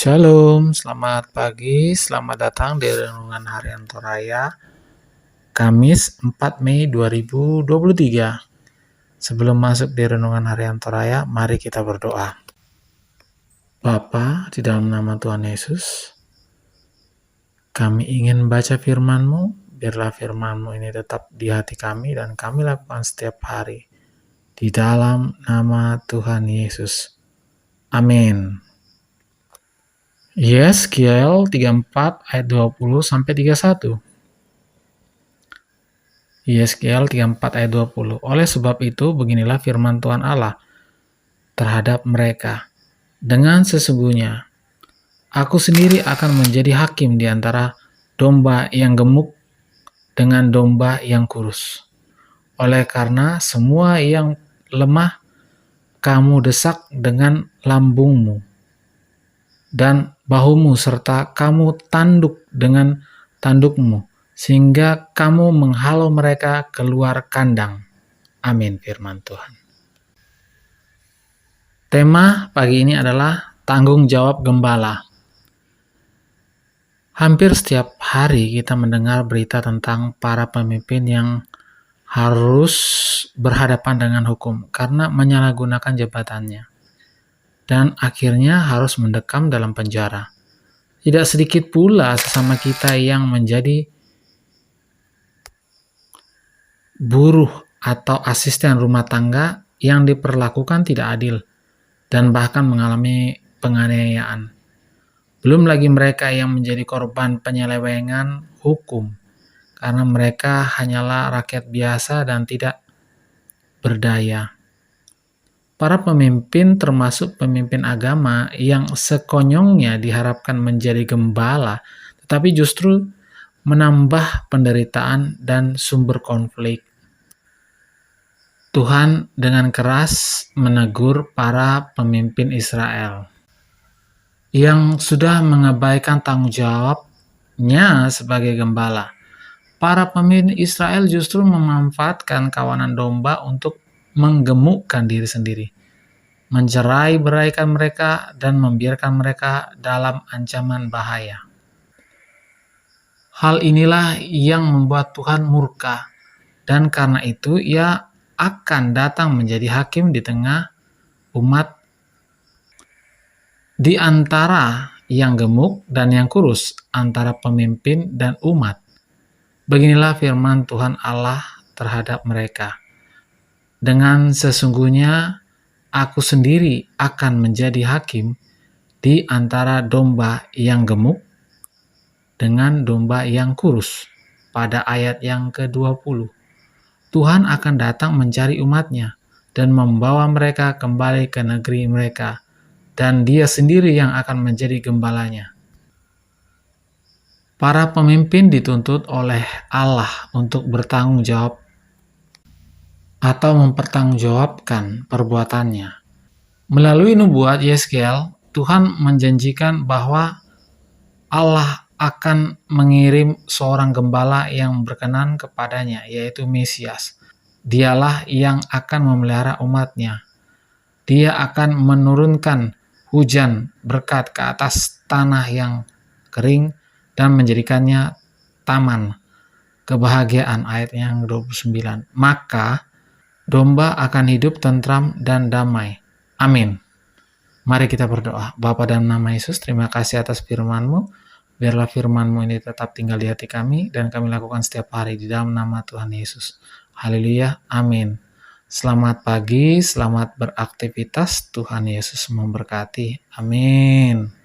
Shalom, selamat pagi, selamat datang di Renungan Harian Toraya, Kamis 4 Mei 2023. Sebelum masuk di Renungan Harian Toraya, mari kita berdoa. Bapa, di dalam nama Tuhan Yesus, kami ingin baca firman-Mu, biarlah firman-Mu ini tetap di hati kami dan kami lakukan setiap hari. Di dalam nama Tuhan Yesus. Amin. Yeskiel 34 ayat 20 sampai 31. Yeskiel 34 ayat 20. Oleh sebab itu beginilah firman Tuhan Allah terhadap mereka. Dengan sesungguhnya aku sendiri akan menjadi hakim di antara domba yang gemuk dengan domba yang kurus. Oleh karena semua yang lemah kamu desak dengan lambungmu dan bahumu serta kamu tanduk dengan tandukmu, sehingga kamu menghalau mereka keluar kandang. Amin firman Tuhan. Tema pagi ini adalah tanggung jawab gembala. Hampir setiap hari kita mendengar berita tentang para pemimpin yang harus berhadapan dengan hukum karena menyalahgunakan jabatannya, dan akhirnya harus mendekam dalam penjara. Tidak sedikit pula sesama kita yang menjadi buruh atau asisten rumah tangga yang diperlakukan tidak adil dan bahkan mengalami penganiayaan. Belum lagi mereka yang menjadi korban penyelewengan hukum karena mereka hanyalah rakyat biasa dan tidak berdaya. Para pemimpin termasuk pemimpin agama yang sekonyongnya diharapkan menjadi gembala, tetapi justru menambah penderitaan dan sumber konflik. Tuhan dengan keras menegur para pemimpin Israel yang sudah mengabaikan tanggung jawabnya sebagai gembala. Para pemimpin Israel justru memanfaatkan kawanan domba untuk menggemukkan diri sendiri, mencerai-beraikan mereka, dan membiarkan mereka dalam ancaman bahaya. Hal inilah yang membuat Tuhan murka, dan karena itu Ia akan datang menjadi hakim di tengah umat, di antara yang gemuk dan yang kurus, antara pemimpin dan umat. Beginilah firman Tuhan Allah terhadap mereka. Dengan sesungguhnya aku sendiri akan menjadi hakim di antara domba yang gemuk dengan domba yang kurus. Pada ayat yang ke-20, Tuhan akan datang mencari umatnya dan membawa mereka kembali ke negeri mereka, dan Dia sendiri yang akan menjadi gembalanya. Para pemimpin dituntut oleh Allah untuk bertanggung jawab atau mempertanggungjawabkan perbuatannya. Melalui nubuat Yeskiel, Tuhan menjanjikan bahwa Allah akan mengirim seorang gembala yang berkenan kepadanya, yaitu Mesias. Dialah yang akan memelihara umatnya. Dia akan menurunkan hujan berkat ke atas tanah yang kering dan menjadikannya taman kebahagiaan, ayat yang 29. Maka domba akan hidup tentram dan damai. Amin. Mari kita berdoa. Bapa dalam nama Yesus, terima kasih atas firman-Mu. Biarlah firman-Mu ini tetap tinggal di hati kami dan kami lakukan setiap hari di dalam nama Tuhan Yesus. Haleluya. Amin. Selamat pagi, selamat beraktivitas. Tuhan Yesus memberkati. Amin.